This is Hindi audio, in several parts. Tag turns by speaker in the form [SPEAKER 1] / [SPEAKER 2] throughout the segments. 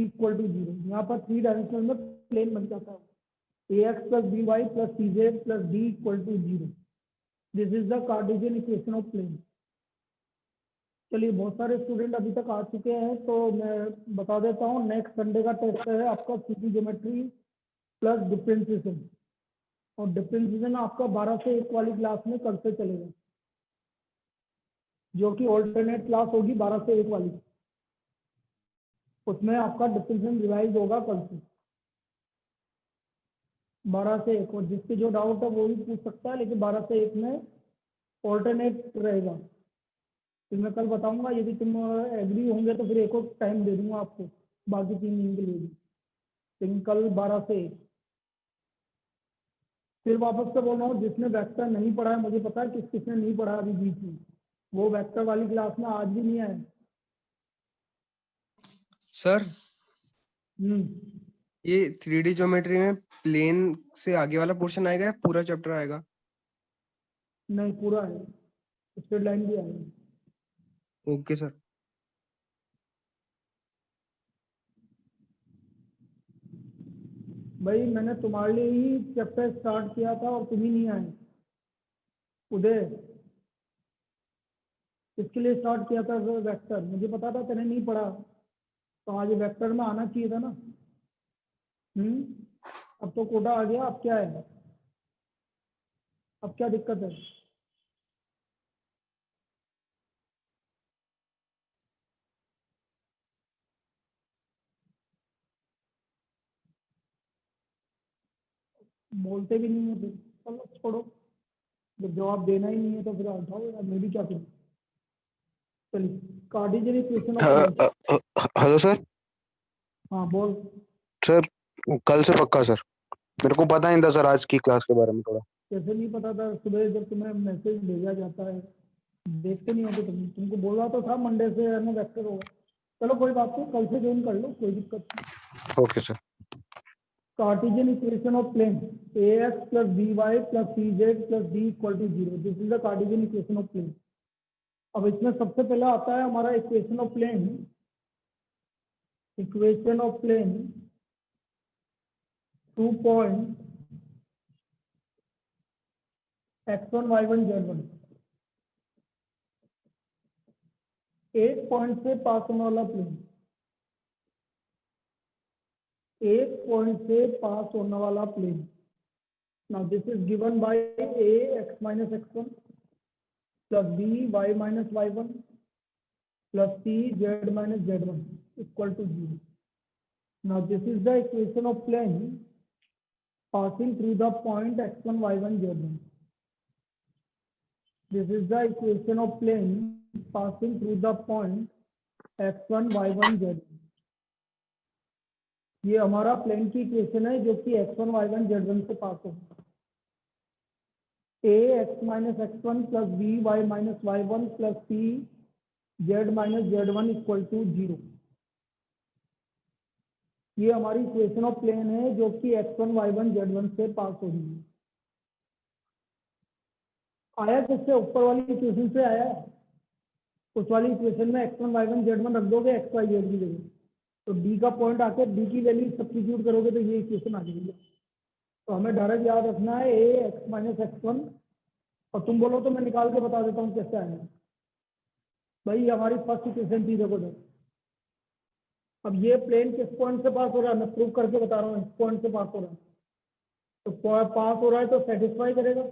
[SPEAKER 1] Equal to 0। यहाँ पर 3 डायमेंशनल में प्लेन बन जाता है ax plus B Y plus C Z plus D equal to 0। This is the Cartesian equation of plane. चलिए, बहुत सारे स्टूडेंट अभी तक आ चुके हैं तो मैं बता देता हूँ। नेक्स्ट संडे का टेस्ट है आपका सीधी ज्योमेट्री प्लस डिफरेंशिएशन, और डिफरेंशिएशन आपका 12 से 1 वाली क्लास में कल से चलेगा, जो कि ऑल्टरनेट क्लास होगी 12 से 1 वाली। उसमें आपका डिफरेंशिएशन रिवाइज होगा कल से 12 से 1, और जिसके जो डाउट है वो भी पूछ सकता है, लेकिन 12 से 1 में ऑल्टरनेट रहेगा। फिर मैं कल बताऊंगा, यदि तुम एग्री होंगे तो फिर एक और टाइम दे दूंगा आपको बाकी 3 दिन के लिए भी। लेकिन कल 12 से 1। फिर वापस से बोल रहा हूँ, जिसने वेक्टर नहीं पढ़ा है, मुझे पता है किसने नहीं पढ़ा अभी बीच में, वो वेक्टर वाली क्लास में आज भी नहीं आए।
[SPEAKER 2] सर
[SPEAKER 1] हम्म,
[SPEAKER 2] ये 3D ज्योमेट्री में प्लेन से आगे वाला पोर्शन आएगा या पूरा चैप्टर आएगा?
[SPEAKER 1] नहीं, पूरा है, स्ट्रेट लाइन भी आएगी।
[SPEAKER 2] Okay sir.
[SPEAKER 1] भाई मैंने तुम्हारे लिए ही चैप्टर स्टार्ट किया था और तुम ही नहीं आए। उदय, इसके लिए स्टार्ट किया था वेक्टर, मुझे पता था तेने नहीं पढ़ा, तो आज वेक्टर में आना चाहिए था ना। अब तो कोटा आ गया, अब क्या है, अब क्या दिक्कत है? बोलते भी नहीं है, चलो छोड़ो, जब जवाब देना ही नहीं है तो फिर उठाओ यार, मैं भी क्या करूँ। चलिए, Cartesian equation of plane.
[SPEAKER 3] Hello sir.
[SPEAKER 1] हाँ बोल।
[SPEAKER 3] सर कल से पक्का सर, मेरे को पता नहीं था सर आज की क्लास के बारे में थोड़ा।
[SPEAKER 1] कैसे नहीं पता था? सुबह जब तुम्हें मैसेज भेजा जाता है देखते नहीं होते तुमको बोला तो था मंडे से है ना वेक्टर होगा। चलो कोई बात नहीं, कल से ज्वाइन कर लो, कोई दिक्कत नहीं।
[SPEAKER 3] Okay sir.
[SPEAKER 1] Cartesian equation of plane ax plus B Y plus C Z plus D equal to 0। This is the Cartesian equation of plane. अब इसमें सबसे पहले आता है हमारा equation of plane. Equation of plane 2 point x1 y1 z1। एक पॉइंट से पास होने वाला प्लेन, एक पॉइंट से पास होने वाला plane. Now this is given by a x minus x1 plus b y minus y1 plus c z minus z1 equal to 0। Now this is the equation of plane passing through the point x1 y1 z1। This is the equation of plane passing through the point x1 y1 z1। ये हमारा प्लेन की इक्वेशन है जो कि x1 y1 z1 से पास होगा। a x minus x1 plus b y minus y1 plus c z minus z1 equal to 0। ये हमारी इक्वेशन ऑफ प्लेन है जो कि x1 y1 z1 से पास हो रही है। आया किससे? ऊपर वाली इक्वेशन से आया। उस वाली इक्वेशन में x1 y1 z1 रख दोगे x y z की जगह, तो d का पॉइंट आके d की वैल्यू सब्स्टिट्यूट करोगे तो ये इक्वेशन आ जाएगी। तो हमें डायरेक्ट याद रखना है a x माइनस x1, और तुम बोलो तो मैं निकाल के बता देता हूँ कैसे आएगा। भाई हमारी फर्स्ट इक्वेशन थी, देखो देखो। अब ये प्लेन किस पॉइंट से पास हो रहा है मैं प्रूव करके बता रहा हूँ। इस पॉइंट से पास हो रहा है, तो पास हो रहा है तो सेटिस्फाई करेगा।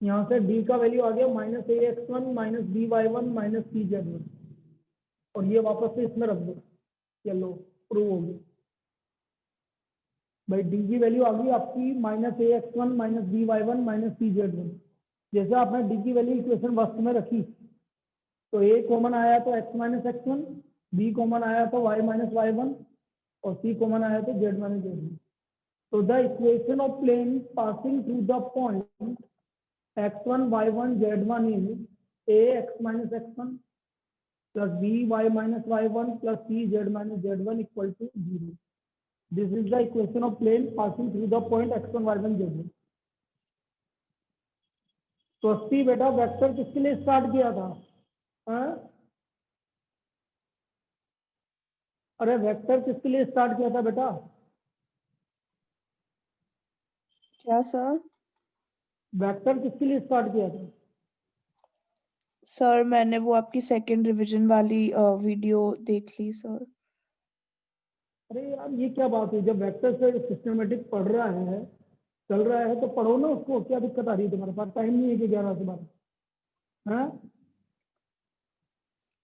[SPEAKER 1] यहाँ से d का वैल्यू आ गया minus a x one minus b y one minus c z one, और ये वापस से इसमें रख दो। चलो प्रूव हो गया भाई। d की वैल्यू आ गई आपकी minus a x one minus b y one minus c z one. जैसे आपने d की वैल्यू इक्वेशन फर्स्ट में रखी, तो a कॉमन आया तो x minus X one, B common आया तो y माइनस वाई वन, और सी कॉमन आया तो z माइनस जेड वन। तो the equation of plane passing through the point x1 y1 z1 is ax minus x1 plus by minus y1 plus z minus z1 equal to 0। This is the equation of plane passing through the point x1 y1 z1। तो 80 बेटा वेक्टर किसके लिए स्टार्ट किया था? अरे वेक्टर किसके लिए स्टार्ट किया था बेटा?
[SPEAKER 4] क्या सर?
[SPEAKER 1] वेक्टर किसके लिए स्टार्ट किया था?
[SPEAKER 4] सर मैंने वो आपकी सेकंड रिवीजन वाली वीडियो देख ली सर।
[SPEAKER 1] अरे यार ये क्या बात है, जब वेक्टर से सिस्टमेटिक पढ़ रहा है, चल रहा है, तो पढ़ो ना उसको। क्या दिक्कत आ रही है तुम्हारे पास? टाइम नहीं है कि 11 से 12? हाँ,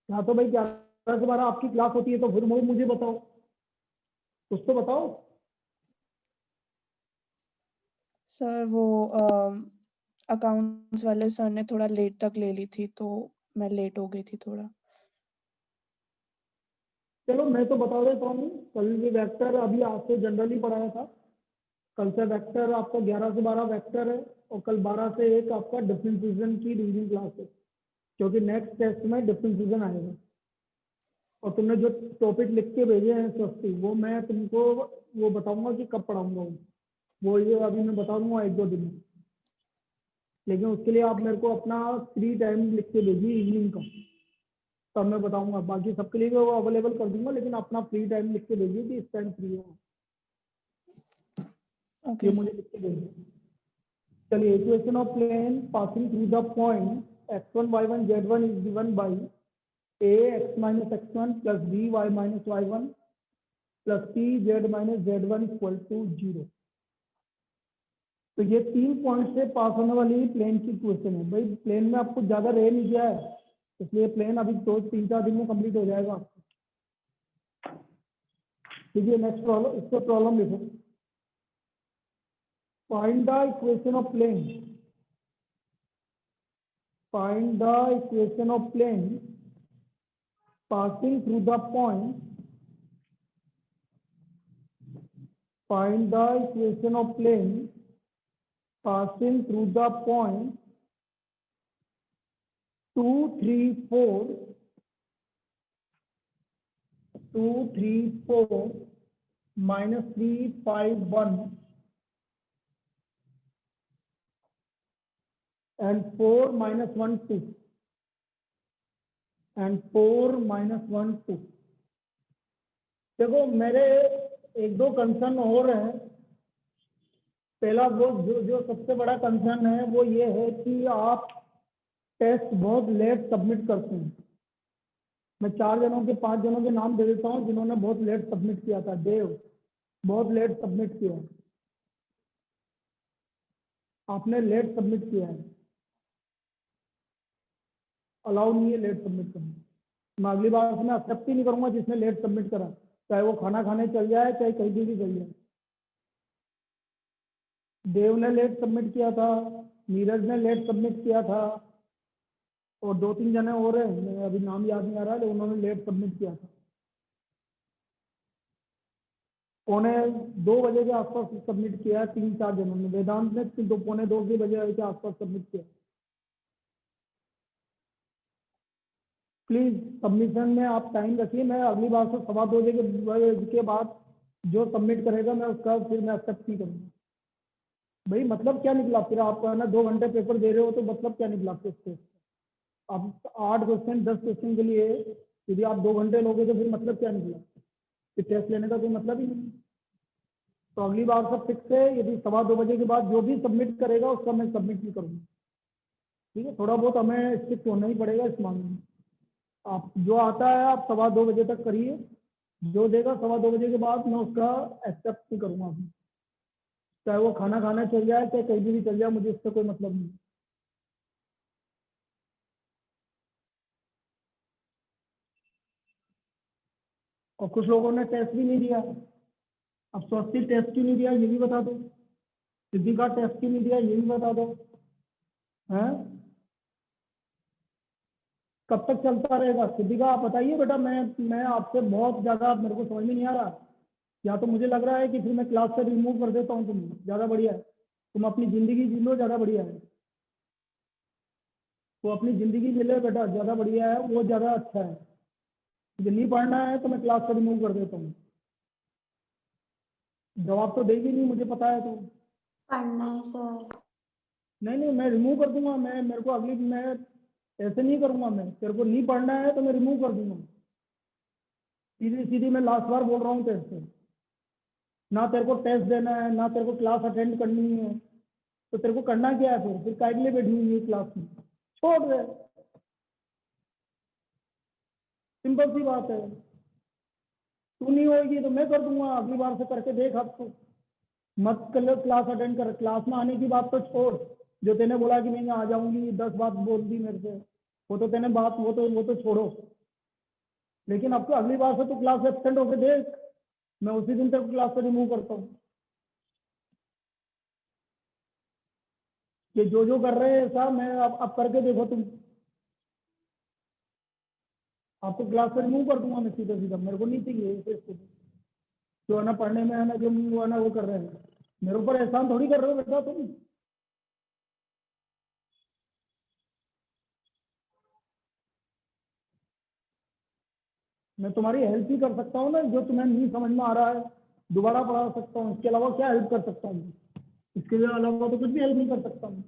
[SPEAKER 1] या तो भाई 11 से 12 आपकी क्लास होती है, तो फिर मुझे बताओ, कुछ तो बताओ।
[SPEAKER 4] सर वो अकाउंट्स वाले सर ने थोड़ा लेट तक ले ली थी तो मैं लेट हो गई थी थोड़ा।
[SPEAKER 1] चलो मैं तो बता देता हूँ, कल ये वेक्टर अभी आज से जनरली पढ़ाया था। कल से वेक्टर आपका 11 से 12 वेक्टर है, और कल 12 से 1 आपका डिफरेंशिएशन की रीजनिंग क्लास है, क्योंकि नेक्स्ट टेस्ट में डिफरेंशिएशन आएगा। और तुमने जो टॉपिक लिख के भेजे हैं स्वस्ति, वो मैं तुमको वो बताऊंगा कि कब पढ़ाऊंगा वो ये अभी मैं बता दूंगा 1-2 दिन में। लेकिन उसके लिए आप मेरे को अपना फ्री टाइम लिख के भेजिए इवनिंग का, तब मैं बताऊंगा। बाकी सबके लिए वो अवेलेबल कर दूंगा, लेकिन अपना फ्री टाइम लिख के भेजिए कि इस टाइम फ्री हो,
[SPEAKER 4] ओके
[SPEAKER 1] ये मुझे लिख के भेजिए। चलिए, equation of plane passing through the point x1 y1 z1 is given by a x minus x1 plus b y minus y1 plus c z minus z1 equal to 0। तो ये 3 पॉइंट से पास होने वाली प्लेन की इक्वेशन है। भाई प्लेन में आपको ज्यादा रह नहीं गया है, इसलिए प्लेन अभी 2-3-4 दिन में कंप्लीट हो जाएगा। ठीक है, नेक्स्ट प्रॉब्लम, इस पर प्रॉब्लम लिखो। Find the equation of plane, find the equation of plane passing through the point, find the equation of plane passing through the point 2, 3, 4, 2, 3, 4, minus 3, 5, 1 and 4, minus 1, 2 and 4, minus 1, 2। देखो मेरे 1-2 कंसर्न हो रहे हैं। पहला वो जो सबसे बड़ा कंसर्न है वो ये है कि आप टेस्ट बहुत लेट सबमिट करते हैं। मैं 4 जनों के 5 जनों के नाम दे देता हूँ जिन्होंने बहुत लेट सबमिट किया था। देव, बहुत लेट सबमिट किया है, आपने लेट सबमिट किया है, अलाउ नहीं है लेट सबमिट करना। मैं अगली बार से मैं एक्सेप्ट ही नहीं करूंगा जिसने लेट सबमिट करा, चाहे वो खाना खाने चल जाए, चाहे कहीं भी चल जाए। देव ने लेट सबमिट किया था, नीरज ने लेट सबमिट किया था, और 2-3 जने और हैं, मैं अभी नाम याद नहीं आ रहा, लेकिन उन्होंने लेट सबमिट किया था। 1:45 के आसपास सबमिट किया है 3-4 जनों ने। वेदांत ने 1:45 के आसपास सबमिट किया। प्लीज सबमिशन में आप टाइम रखिए। मैं अगली बार से 2:15 के बाद जो सबमिट करेगा मैं उसका फिर मैं एक्सेप्ट नहीं करूँगा। भाई मतलब क्या निकला फिर? आप ना 2 घंटे पेपर दे रहे हो तो मतलब क्या निकला फिर? आप 8 क्वेश्चन 10 क्वेश्चन के लिए यदि आप 2 घंटे लोगे तो फिर मतलब क्या निकला? फिर टेस्ट लेने का कोई मतलब ही नहीं। तो अगली बार से फिक्स है, यदि 2:15 के बाद जो भी सबमिट करेगा उसका मैं सबमिट नहीं करूँगा। ठीक है, थोड़ा बहुत हमें स्ट्रिक्ट होना ही पड़ेगा इस मामले में। आप जो आता है आप 2:15 तक करिए, जो देगा 2:15 के बाद मैं उसका एक्सेप्ट नहीं करूँगा अभी। चाहे वो खाना खाने चल जाए, चाहे कहीं भी चल जाए, मुझे इससे कोई मतलब नहीं। और कुछ लोगों ने टेस्ट भी नहीं दिया। अब स्वस्ति टेस्ट क्यों नहीं दिया ये भी बता दो, सिद्धि का टेस्ट क्यों नहीं दिया ये भी बता दो। हैं, कब तक चलता रहेगा? सिद्धि का आप बताइए बेटा। मैं आपसे बहुत ज़्यादा, मेरे को समझ में नहीं आ रहा। या तो मुझे लग रहा है कि फिर मैं क्लास से रिमूव कर देता हूँ, तुम ज़्यादा बढ़िया है, तुम अपनी ज़िंदगी जी लो, ज़्यादा बढ़िया है। तो अपनी ज़िंदगी जी ले बेटा, ज़्यादा बढ़िया है, वो ज़्यादा अच्छा है। मुझे नहीं पढ़ना है तो मैं क्लास से रिमूव कर देता हूँ। जवाब तो देगी नहीं, मुझे पता है। तो
[SPEAKER 5] पढ़ना है सर।
[SPEAKER 1] नहीं, मैं रिमूव कर दूंगा। मेरे को अगली, मैं ऐसे नहीं करूंगा। मैं तेरे को नहीं पढ़ना है तो मैं रिमूव कर दूंगा। सीधी सीधी मैं लास्ट बार बोल रहा हूँ तेरे से, ना तेरे को टेस्ट देना है ना तेरे को क्लास अटेंड करनी है, तो तेरे को करना क्या है फिर काय के लिए बैठी हुई है क्लास में? छोड़ दे, सिंपल सी बात है। तू नहीं होगी तो मैं कर दूंगा, अगली बार से करके देख। अब तो मत कर लो क्लास अटेंड कर, क्लास में आने की बात तो छोड़, जो तेने बोला कि मैं आ जाऊंगी 10 बात बोल दी मेरे से, वो तो तेने बात वो तो छोड़ो। लेकिन अब तो अगली बार से तो क्लास एब्सेंट होकर देख, मैं उसी दिन तक क्लास से रिमूव करता हूँ। ये जो कर रहे हैं साहब, मैं अब करके देखो तुम, आपको क्लास से रिमूव कर दूंगा मैं सीधा सीधा। मेरे को नहीं चाहिए जो है ना पढ़ने में है ना, जो है ना वो कर रहे हैं, मेरे ऊपर एहसान थोड़ी कर रहे हो बेटा तुम। मैं तुम्हारी हेल्प ही कर सकता हूँ ना, जो तुम्हें नहीं समझ में आ रहा है दोबारा पढ़ा सकता हूँ, इसके अलावा क्या हेल्प कर सकता हूँ? इसके अलावा तो कुछ भी हेल्प नहीं कर सकता हूँ।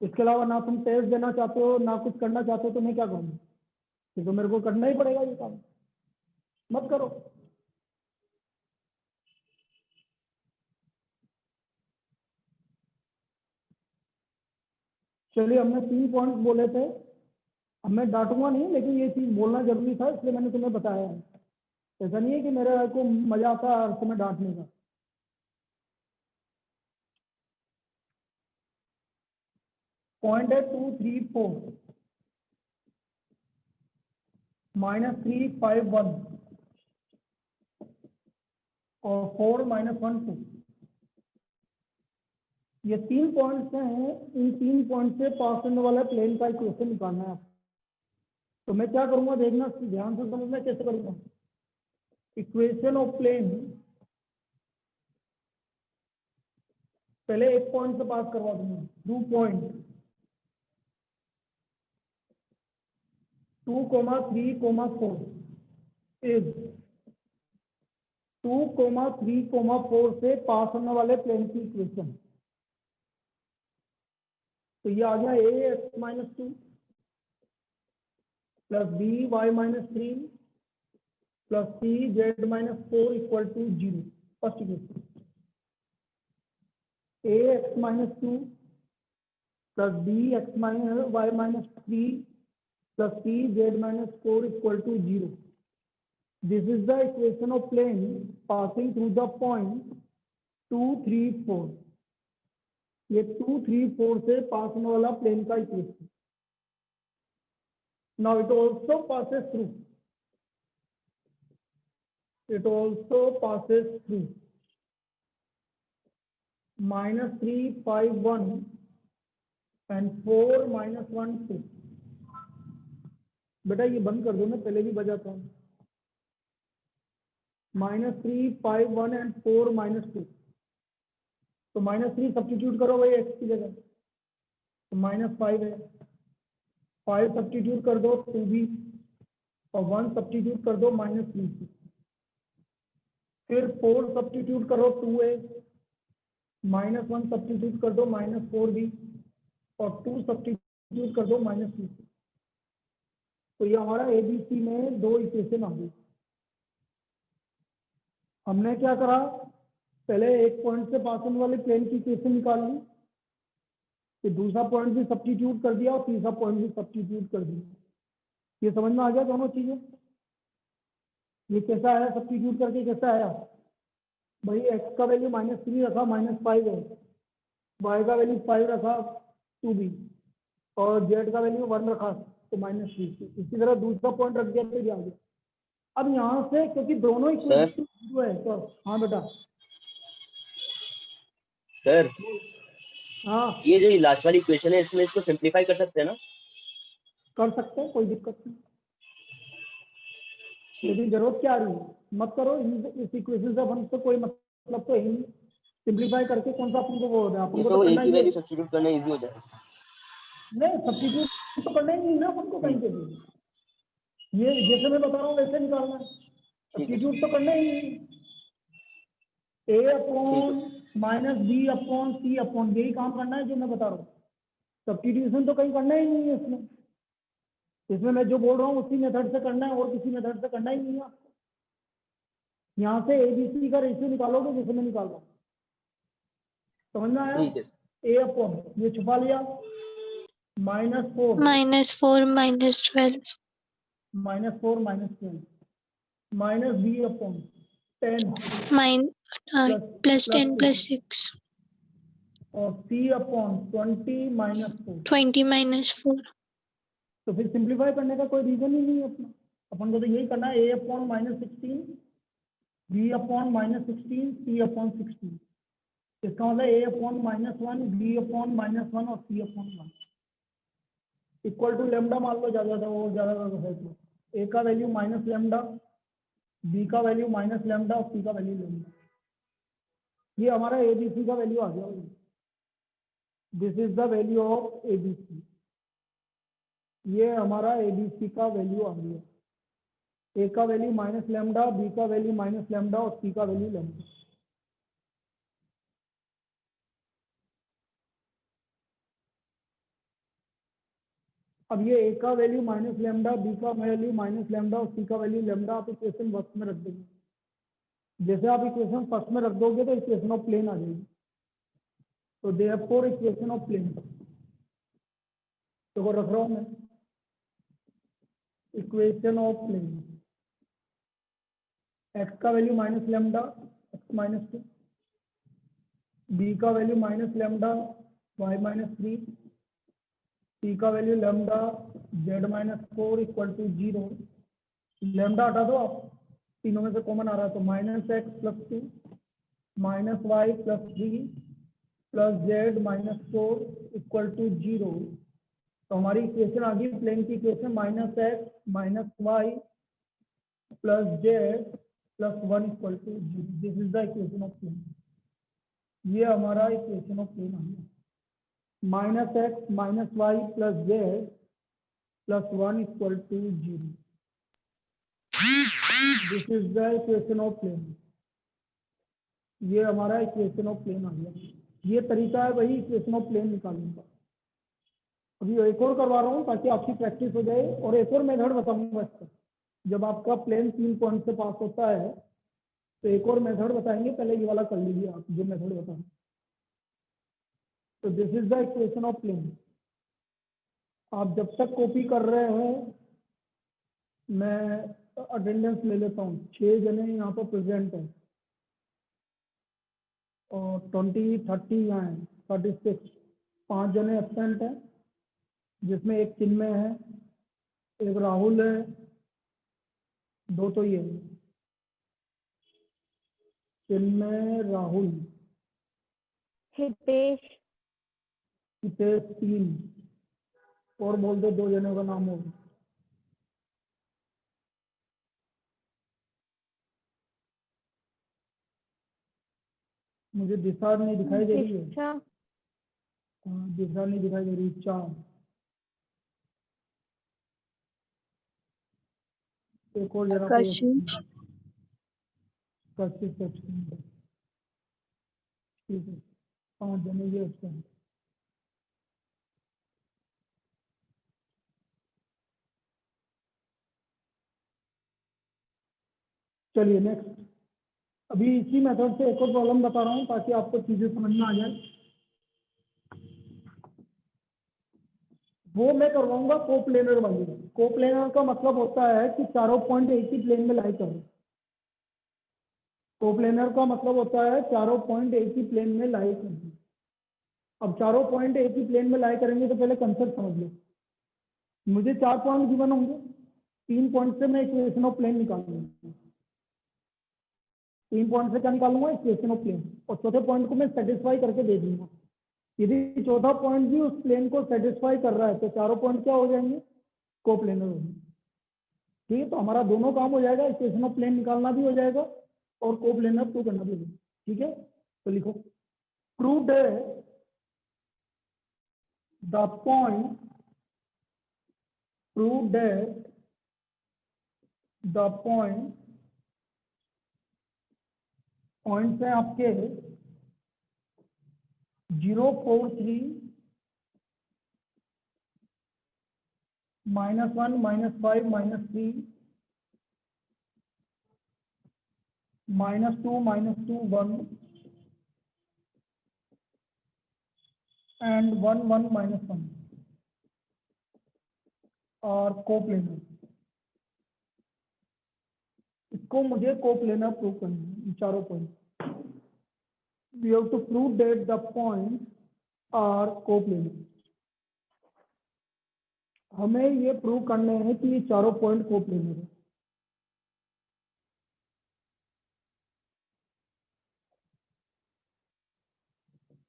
[SPEAKER 1] इसके अलावा ना तुम टेस्ट देना चाहते हो ना कुछ करना चाहते हो, तो मैं क्या करूँ? तो मेरे को करना ही पड़ेगा ये काम, मत करो। चलिए, हमने 3 पॉइंट्स बोले थे, अब मैं डांटूंगा नहीं, लेकिन ये चीज बोलना जरूरी था इसलिए मैंने तुम्हें बताया है। ऐसा नहीं है कि मेरे को मजा आता है तुम्हें डांटने का। पॉइंट है 2 3 4 -3 5 1 और 4 -1 2। ये 3 पॉइंट्स हैं, इन 3 पॉइंट से पास होने वाला प्लेन का इक्वेशन निकालना है। तो मैं क्या करूंगा देखना, ध्यान से समझना कैसे करूंगा। इक्वेशन ऑफ प्लेन पहले एक पॉइंट से पास करवा दूंगा। 2 पॉइंट 2, 3, 4 इज 2, 3, 4 से पास होने वाले प्लेन की इक्वेशन। तो ये आ गया ax-2 plus by-3 plus cz-4 equal to 0। First equation ax-2 plus by-3 plus cz-4 equal to 0. This is the equation of plane passing through the point 2, 3, 4. ये 2, 3, 4 से पास होने वाला प्लेन का equation. Now it also passes through. It also passes through -3, 5, 1 and 4, -1, 2. बेटा ये बंद कर दो, मैं पहले भी बजाता हूँ। -3, 5, 1 एंड 4, -2। तो -3 सब्स्टिट्यूट करो भाई x की जगह, तो -5 है। 5 सब्स्टिट्यूट कर दो 2b, और 1 सब्स्टिट्यूट कर दो -3। फिर 4 सब्स्टिट्यूट करो 2a, -1 सब्स्टिट्यूट कर दो -4b, और 2 सब्स्टिट्यूट कर दो -3। तो ये हमारा ABC में 2 इक्वेशन आ गई। हमने क्या करा, पहले एक पॉइंट से पास होने वाले प्लेन की इक्वेशन निकाल ली, फिर दूसरा पॉइंट भी सब्स्टिट्यूट कर दिया और तीसरा पॉइंट भी सब्स्टिट्यूट कर दिया। ये समझ में आ गया दोनों चीजें? ये कैसा आया सब्स्टिट्यूट करके, कैसा आया भाई? x का वैल्यू -3 रखा, -5 है। y का वैल्यू 5 रखा, 2b, और z का वैल्यू 1 रखा, तो -3। इसी तरह दूसरा पॉइंट रख दिया, फिर आ गया। अब यहाँ से क्योंकि दोनों इक्वेशन जो है, तो हाँ बेटा।
[SPEAKER 6] सर
[SPEAKER 1] हाँ
[SPEAKER 6] ये जो लास्ट वाली इक्वेशन है, इसमें इसको सिंपलीफाई कर सकते हैं ना?
[SPEAKER 1] कर सकते हैं, कोई दिक्कत नहीं, लेकिन जरूरत क्या आ रही है? मत करो। इस इक्वेशन से अपन तो कोई मतलब तो है नहीं, सिंपलीफाई करके कौन सा अपन को वो हो रहा है? अपन को तो
[SPEAKER 6] एक
[SPEAKER 1] करना
[SPEAKER 6] ही
[SPEAKER 1] ही है।
[SPEAKER 6] वैल्यू सब्स्टिट्यूट करना इजी हो जाएगा।
[SPEAKER 1] नहीं, सब्स्टिट्यूट तो करना ही नहीं ना अपन को कहीं के भी। ये जैसे मैं बता रहा हूँ वैसे निकालना है, सब्स्टिट्यूट तो करना ही नहीं। a/-b/c/, यही काम करना है जो मैं बता रहा हूँ। सब्स्टिट्यूशन तो कहीं करना ही नहीं है इसमें। इसमें मैं जो बोल रहा हूँ उसी मेथड से करना है और किसी मेथड से करना ही नहीं है आपको। यहाँ से ABC का रेशियो निकालोगे जैसे मैं निकाल रहा हूँ, समझ में आया?
[SPEAKER 6] ठीक है
[SPEAKER 1] A अपॉन ये छुपा लिया -4
[SPEAKER 5] -4 -12
[SPEAKER 1] -4 -12 माइनस B अपॉन 10
[SPEAKER 5] +10 +6
[SPEAKER 1] और C अपॉन 20 -4।
[SPEAKER 5] 20 -4
[SPEAKER 1] तो फिर सिंप्लीफाई करने का कोई रीजन ही नहीं है अपना, अपन को तो यही करना है, A upon -16 B upon -16 C upon 16। इसका मतलब A अपॉन -1 B अपॉन -1 और C upon 1 equal to lambda मान लो, ज्यादा वो ज्यादा है तो A का वैल्यू माइनस लेमडा, B का वैल्यू माइनस लेमडा और C का वैल्यू लेमडा। ये हमारा ABC का वैल्यू आ गया। This is the value of ABC। ये हमारा ABC का वैल्यू आ गया। A का वैल्यू माइनस लेमडा, B का वैल्यू माइनस लेमडा और C का वैल्यू लेमडा। अब ये A का वैल्यू माइनस लेमडा, B का वैल्यू माइनस लेमडा और C का वैल्यू लेमडा आप इक्वेशन फर्स्ट में रख देंगे। जैसे आप इक्वेशन फर्स्ट में रख दोगे तो इक्वेशन ऑफ प्लेन आ जाएगी। तो देयरफॉर इक्वेशन ऑफ प्लेन, तो वो रख रहा हूं मैं, इक्वेशन ऑफ प्लेन x का value minus lambda x -2, b का value minus lambda y -3, c का value lambda z-4 equal to 0। Lambda हटा दो आप, तीनों में से कॉमन आ रहा है, तो -x + 2 -y + 3 + z-4 equal to 0। तो हमारी इक्वेशन आ गई प्लेन की equation -x - y + z + 1 equal to 0। This is the equation of plane. ये हमारा इक्वेशन ऑफ प्लेन आ गया, -x - y + z + 1 equal to 0। This is the equation of plane. ये हमारा इक्वेशन ऑफ प्लेन आ गया। ये तरीका है वही इक्वेशन ऑफ प्लेन निकालने का। अभी एक और करवा रहा हूँ ताकि आपकी प्रैक्टिस हो जाए, और एक और मेथड बताऊंगा इसका। जब आपका प्लेन 3 पॉइंट से पास होता है तो एक और मेथड बताएंगे, पहले ये वाला कर लीजिए आप जो मेथड बताएं। तो this is the equation of plane. आप जब तक कॉपी कर रहे हो, मैं अटेंडेंस ले लेता हूँ। 6 जने यहाँ पर प्रेजेंट है और 20 30 यहाँ है, 36। 5 जने एब्सेंट है जिसमें एक चिन्मय है, एक राहुल है, 2 तो ये है, चिन्मय राहुल,
[SPEAKER 5] हितेश
[SPEAKER 1] हितेश 3 और बोल दो 2 जनों का नाम होगा। मुझे दिशा नहीं दिखाई दे रही है। हाँ, दिशा नहीं दिखाई दे रही। 4 एक और जरा कोई
[SPEAKER 4] कशिश
[SPEAKER 1] कशिश absent है। ठीक है, 5 जने ये absent। चलिए नेक्स्ट। अभी इसी मेथड से एक और प्रॉब्लम बता रहा हूँ ताकि आपको चीजें समझ में आ जाए। वो मैं करवाऊंगा कोप्लेनर वाली। कोप्लेनर का मतलब होता है कि चारों पॉइंट एक ही प्लेन में लाई कर रहे। कोप्लेनर का मतलब होता है चारों पॉइंट एक ही प्लेन में लाई कर रहे। अब चारों पॉइंट एक ही प्लेन में लाई करेंगे तो पहले कंसेप्ट समझ लो। मुझे 4 पॉइंट गिवन होंगे, 3 पॉइंट से मैं इक्वेशन ऑफ प्लेन निकालूंगा। 3 पॉइंट से क्या निकालूंगा? Equation of plane. और चौथे पॉइंट को मैं सेटिस्फाई करके दे दूंगा। यदि चौथा पॉइंट भी उस प्लेन को सेटिस्फाई कर रहा है तो चारों पॉइंट क्या हो जाएंगे? कोप्लेनर हो जाएंगे। ठीक है, तो हमारा दोनों काम हो जाएगा, इक्वेशन ऑफ प्लेन निकालना भी हो जाएगा और कोप्लेनर प्रूव करना भी हो जाएगा। ठीक है, तो लिखो proved the point, proved the points हैं आपके 0, 4, 3, -1 -5 -3 -2 -2 1 and 1 1 -1 और कोप्लेनर। इसको मुझे कोप्लेनर प्रूव करना है, इन चारों point. We have to prove that the point are coplanar. हमें ये प्रूव करने हैं कि ये चारों पॉइंट कोप्लेनर है।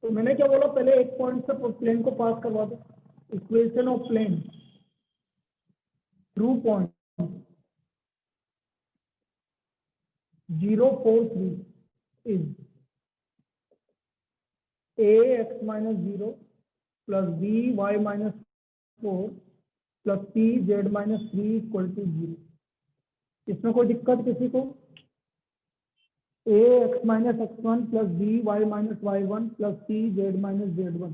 [SPEAKER 1] तो मैंने क्या बोला, पहले एक पॉइंट से प्लेन को पास करवा दो। Equation of plane through point 0 4 3 is ax minus 0 plus by minus 4 plus z minus 3 equal to 0। इसमें कोई दिक्कत किसी को? ax minus x1 plus by minus y1 plus z minus z1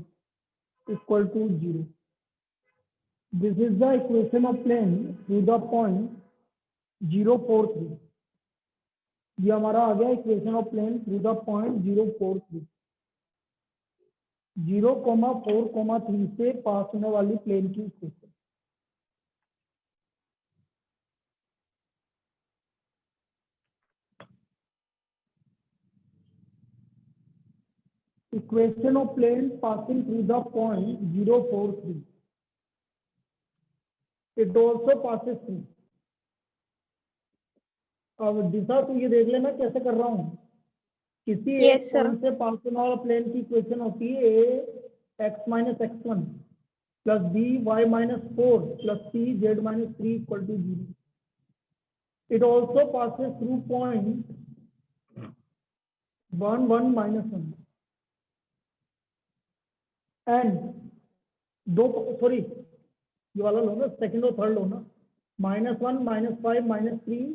[SPEAKER 1] equal to 0. This is the equation of plane through the point 0 4 3। ये हमारा आ गया equation of plane through the point 0 4 3। 0, 4, 3 से पास होने वाली प्लेन की equation. Equation of plane passing through the point 0 4 3. It also passes through। अब दिशा तू ये देख लेना कैसे कर रहा हूँ। किसी एक पॉइंट से पास होने वाला प्लेन की इक्वेशन होती है a x minus x1 plus b y minus 4 plus c z minus 3 equal to 0. It also passes through point 1 1 minus 1 and दो सॉरी ये वाला लो ना, सेकेंड और थर्ड लो ना। -1 -5 -3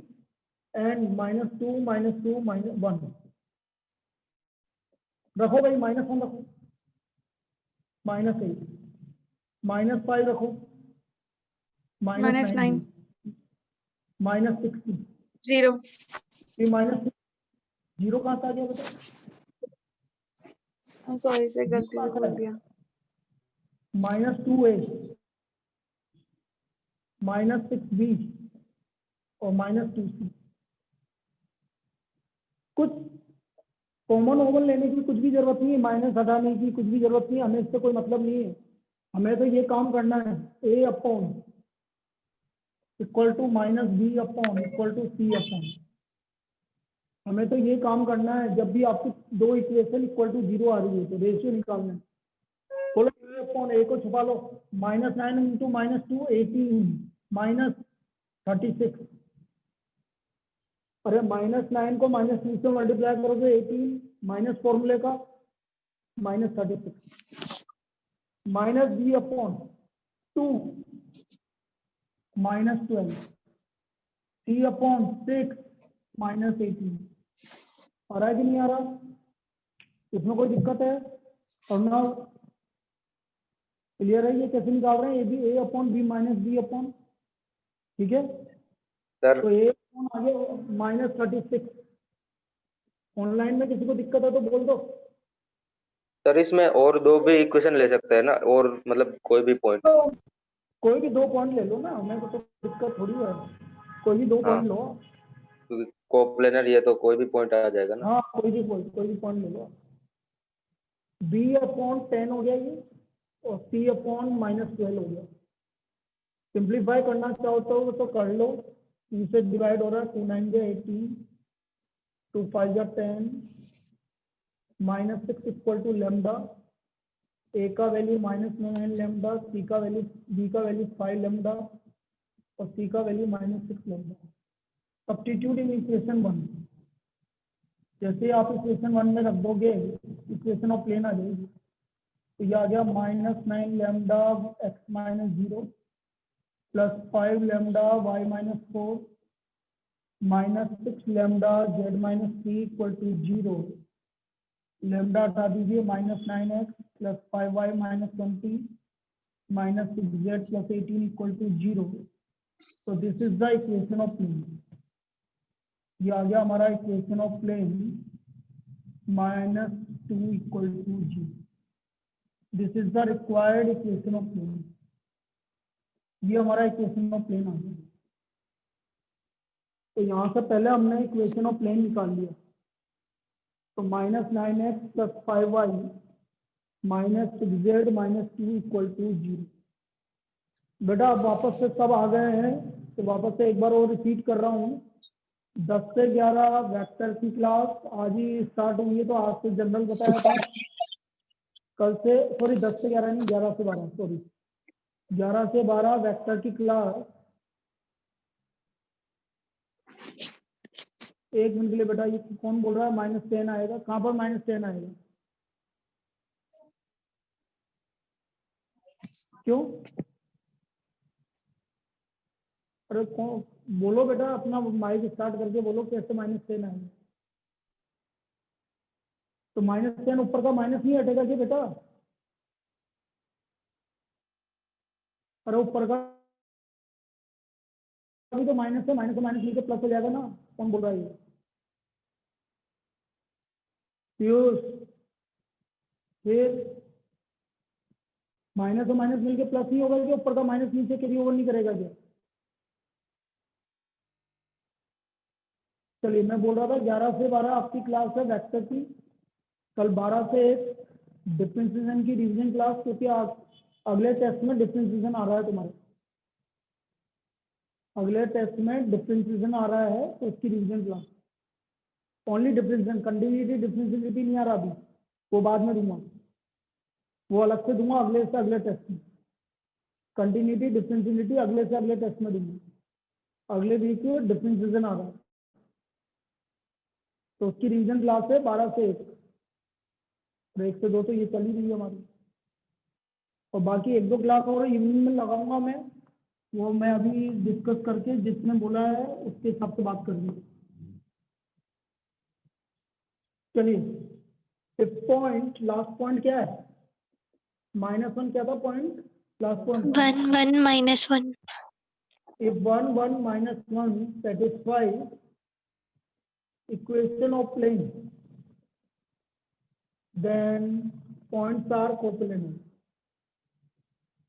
[SPEAKER 1] एंड -2 -2 -1 रखो भाई। -1 रखो, -8 -5 रखो, -9 -60
[SPEAKER 4] 0
[SPEAKER 1] ये -0 कहाँ से आ गया बेटा?
[SPEAKER 4] सॉरी से गलती से कर दिया।
[SPEAKER 1] -2a -6b और -2c। कुछ कॉमन ओवन लेने की कुछ भी जरूरत नहीं है, माइनस हटाने की कुछ भी जरूरत नहीं है। हमें इससे कोई मतलब नहीं है। हमें तो ये काम करना है a upon equal to -b upon equal to c upon. हमें तो ये काम करना है। जब भी आपकी दो इक्वेशन इक्वल टू 0 आ रही है तो रेशियो निकालना है। बोलो a अपॉन a को छुपा लो। -9 इंटू -2 18 -36। अरे -9 को -2 से मल्टीप्लाई करोगे 18 माइनस फॉर्मूले का -36 -b अपॉन 2 -12 c अपॉन 6 -18। आ रहा है कि नहीं आ रहा? इसमें कोई दिक्कत है? और ना क्लियर है? ये कैसे निकाल रहे हैं? ये भी a upon b minus b upon, ठीक है
[SPEAKER 3] सर
[SPEAKER 1] तो a अपॉन आ गया -36। ऑनलाइन में किसी को दिक्कत है तो बोल दो।
[SPEAKER 3] सर इसमें और दो भी इक्वेशन ले सकते हैं ना, और मतलब कोई भी पॉइंट?
[SPEAKER 1] कोई भी 2 पॉइंट ले लो ना, हमें तो दिक्कत थोड़ी है। कोई भी 2 पॉइंट लो।
[SPEAKER 3] कोप्लेनर ये तो कोई भी पॉइंट आ जाएगा ना।
[SPEAKER 1] हाँ कोई भी पॉइंट ले लो। b अपॉन 10 हो गया ये, और c अपॉन -12 हो गया। सिंप्लीफाई करना चाहो तो कर लो। 2 से डिवाइड हो रहा है, 2 9 जा 18, 2 5 जा 10, -6 इक्वल टू लैम्डा। a का वैल्यू -9 लैम्डा, b का वैल्यू 5 लैम्डा और c का value -6 lambda. Substitute in equation 1। जैसे आप इक्वेशन 1 में रख दोगे इक्वेशन ऑफ प्लेन आ जाएगी। तो ये आ गया -9 lambda x -0 plus 5 lambda y -4 -6 lambda z -3 equal to 0। Lambda हटा दीजिए, -9x plus 5y -20 minus 6z plus 18 equal to 0. So this is the equation of plane. ये आ गया हमारा equation of plane minus 2 equal to 0. This is the required equation of plane. ये हमारा equation of plane आ गया. तो यहाँ से पहले हमने equation of plane निकाल लिया. तो minus 9x plus 5y minus 6z minus 2 equal to 0. बेटा अब वापस से सब आ गए हैं, तो वापस से एक बार और रिपीट कर रहा हूँ. 10 से 11 वेक्टर की क्लास आज ही स्टार्ट हुई है, तो आज से जनरल बताया था. कल से सॉरी 10 से 11 नहीं, 11 से 12 सॉरी 11 से 12 वेक्टर की क्लास. एक मिनट के लिए बेटा, ये कौन बोल रहा है -10 आएगा? कहाँ पर -10 आएगा? क्यों? अरे कौन बोलो बेटा, अपना माइक स्टार्ट करके बोलो कैसे -10 आएगा. तो -10 ऊपर का माइनस नहीं हटेगा क्या बेटा? अरे ऊपर का अभी तो माइनस से माइनस मिलकर प्लस हो जाएगा ना. कौन बोल रहा है ये? पीयूष. फिर माइनस से माइनस मिलकर प्लस नहीं होगा क्या? ऊपर का माइनस नीचे कैरी ओवर नहीं करेगा क्या? चलिए मैं बोल रहा था 11 से 12 आपकी क्लास है वेक्टर की. कल 12 से 1 डिफरेंशिएशन की रिवीजन क्लास, क्योंकि अगले टेस्ट में डिफरेंशिएशन आ रहा है तुम्हारे. अगले टेस्ट में डिफरेंशिएशन आ रहा है, तो उसकी revision class. Only differentiation, continuity differentiability नहीं आ रहा अभी, वो बाद में दूंगा. वो अलग से दूंगा अगले से अगले टेस्ट में. कंटिन्यूटी डिफरेंशिएबिलिटी अगले से अगले टेस्ट में दूंगा. अगले वीक डिफरेंशिएशन आ रहा है, तो उसकी रिवीजन क्लास है 12 से 1. 1 से 2 तो ये चल ही रही है हमारी. और बाकी 1-2 क्लास और इवनिंग में लगाऊंगा मैं, वो मैं अभी डिस्कस करके जिसने बोला है उसके हिसाब से बात करूंगी. चलिए 5th पॉइंट, लास्ट पॉइंट क्या है? -1 क्या था point? Last point
[SPEAKER 5] 1 1 minus 1.
[SPEAKER 1] if 1 1 minus 1 satisfies equation of plane, then points are coplanar.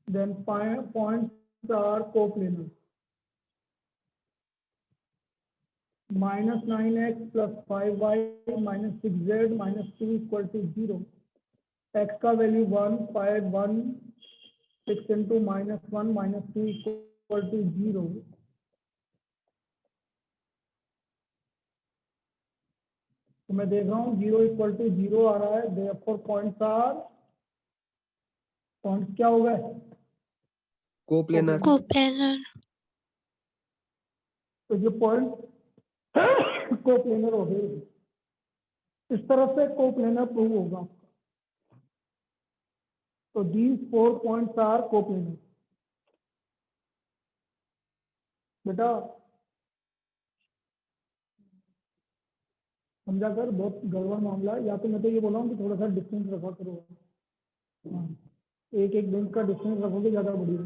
[SPEAKER 1] Then points are coplanar. -9x plus 5y minus 6z minus 2 equal to 0. X का value 1, 5 1 6 into -1 minus 2 equal to 0. तो मैं देख रहा हूँ 0 इक्वल टू 0 आ रहा है. therefore points क्या हो गए?
[SPEAKER 2] कोप्लेनर.
[SPEAKER 5] Coplanar.
[SPEAKER 1] तो ये पॉइंट कोप्लेनर हो गए. इस तरह से कोप्लेनर प्रूव होगा. तो these 4 points are coplanar. बेटा समझा कर, बहुत गड़बड़ मामला है. या तो मैं तो ये बोला हूँ कि थोड़ा सा डिस्टेंस रखा करो. हाँ, एक बेंच का डिस्टेंस रखोगे ज्यादा बढ़िया.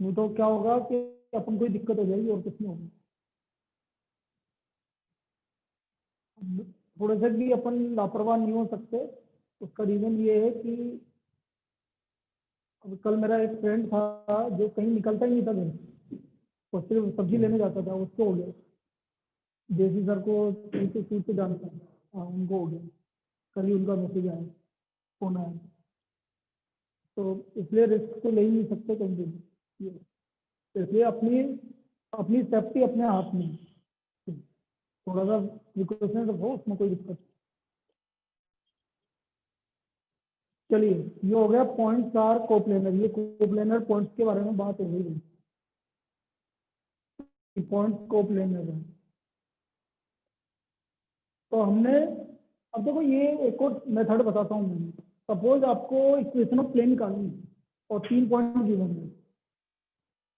[SPEAKER 1] नहीं तो क्या होगा कि अपन कोई दिक्कत हो जाएगी और कुछ नहीं होगा. थोड़े से भी अपन लापरवाह नहीं हो सकते. उसका रीजन ये है कि अब कल मेरा एक फ्रेंड था जो कहीं निकलता ही नहीं था घर, वो सिर्फ सब्जी लेने जाता था. उसको हो गया. देसी सर को सूट से जानता है. हाँ, उनको हो गया. कल ही उनका मैसेज आया, फोन आया. तो इसलिए रिस्क तो ले ही नहीं सकते कहीं भी. इसलिए अपनी सेफ्टी अपने हाथ में. थोड़ा सा प्रिकॉशन रखो, उसमें कोई दिक्कत नहीं. चलिए ये हो गया पॉइंट्स आर कोप्लेनर. ये कोप्लेनर पॉइंट्स के बारे में बात हो गई. पॉइंट्स कोप्लेनर है. तो हमने अब देखो ये एक और मेथड बताता हूँ मैं. सपोज आपको इक्वेशन ऑफ प्लेन निकालनी है और 3 पॉइंट गिवन है,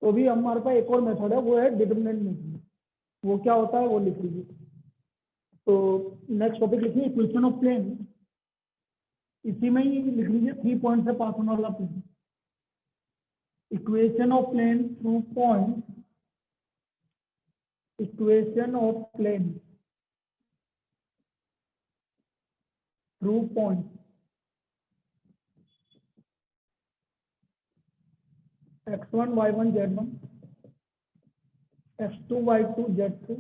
[SPEAKER 1] तो भी हमारे पास एक और मेथड है, वो है डिटरमिनेंट मेथड. वो क्या होता है वो लिख लीजिए. तो नेक्स्ट टॉपिक लिखिए इक्वेशन ऑफ प्लेन. इसी में ही लिख लीजिए 3 पॉइंट से पास होने वाला plane. equation of plane through point, equation of plane through point x1 y1 z1 x2 y2 z2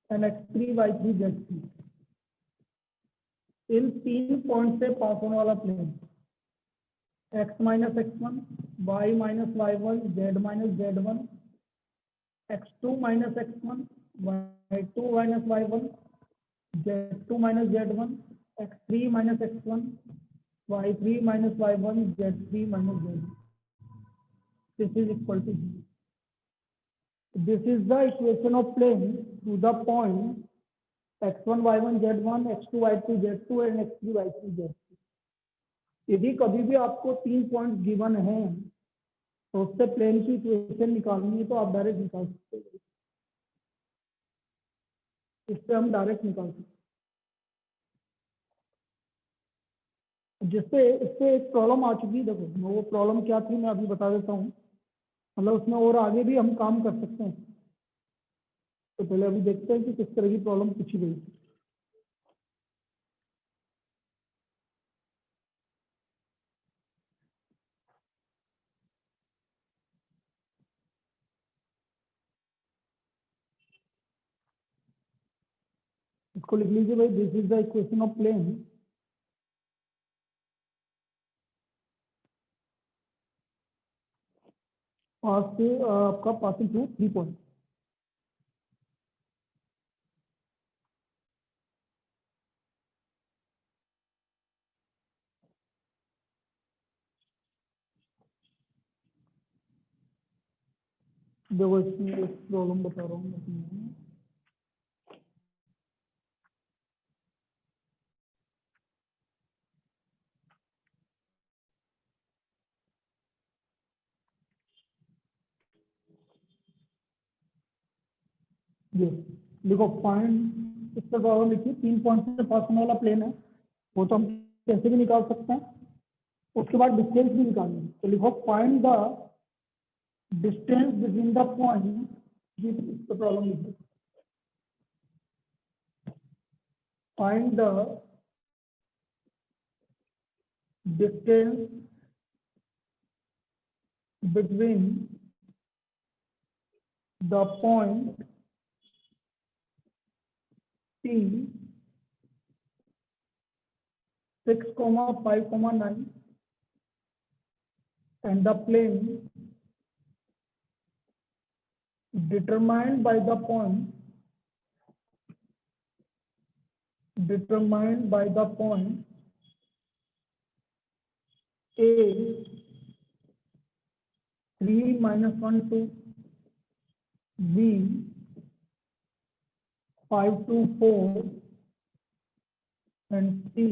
[SPEAKER 1] and x3 y3 z3 इन 3 पॉइंट से पास होने वाला plane x minus x1 y minus y1 z minus z1 x2 minus x1 y2 minus y1 z2 minus z1 x3 minus x1 y3 minus y1 z3 minus z1. This is equal to 0. This is the equation of plane to the point x1 y1 z1 x2 y2 z2 and x3 y3 z3. यदि कभी भी आपको 3 पॉइंट गिवन है तो उससे प्लेन की इक्वेशन निकालनी है तो आप डायरेक्ट निकाल सकते हैं. इससे हम डायरेक्ट निकाल सकते हैं. जिससे इससे एक प्रॉब्लम आ चुकी है. देखो वो प्रॉब्लम क्या थी मैं अभी बता देता हूँ. मतलब उसमें और आगे भी हम काम कर सकते हैं. तो पहले अभी देखते हैं कि किस तरह की प्रॉब्लम पूछी गई. इसको लिख लीजिए भाई. This is the equation of plane pass से आपका पासिंग थ्रू 3 पॉइंट. देखो इसमें एक प्रॉब्लम बता रहा हूँ मैं. ये देखो पॉइंट इस पर प्रॉब्लम लिखिए. 3 पॉइंट से पास होने वाला प्लेन है. वो तो हम कैसे भी निकाल सकते हैं. उसके बाद डिस्टेंस भी निकालनी है. तो लिखो find the distance between the point. ये इस पर प्रॉब्लम लिखिए. Find the distance between the point T 6, 5, 9 and the plane determined by the point A 3 minus 1 2 B 5 to 4 and C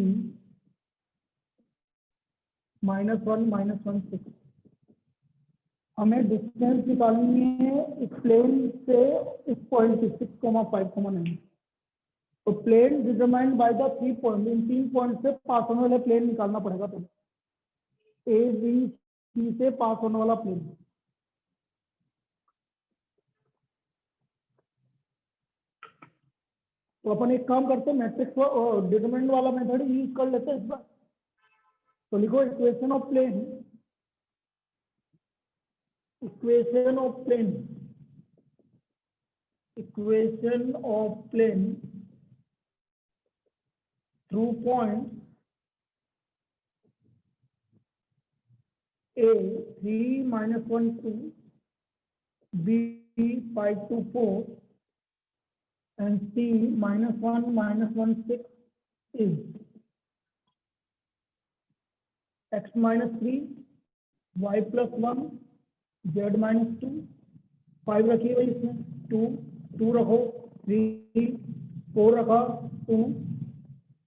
[SPEAKER 1] -1 -1 6. हमें डिस्टेंस निकालनी है इस प्लेन से इस पॉइंट की 6, 5, 9. तो plane determined by the 3 point. इन 3 पॉइंट से पास होने वाले प्लेन निकालना पड़ेगा. पहले ए बी सी से पास होने वाला प्लेन. तो अपन एक काम करते हैं. मैट्रिक्स और डिटरमिनेंट वाला मेथड यूज कर लेते हैं इस बार. तो लिखो equation of plane. Equation of plane through point A 3 - 1 2 B 5 to 4 and C -1 -1 6 is x -3 y +1 z -2. 5 रखिए भाई इसमें. 2 रखो. 3 4 रखा. 2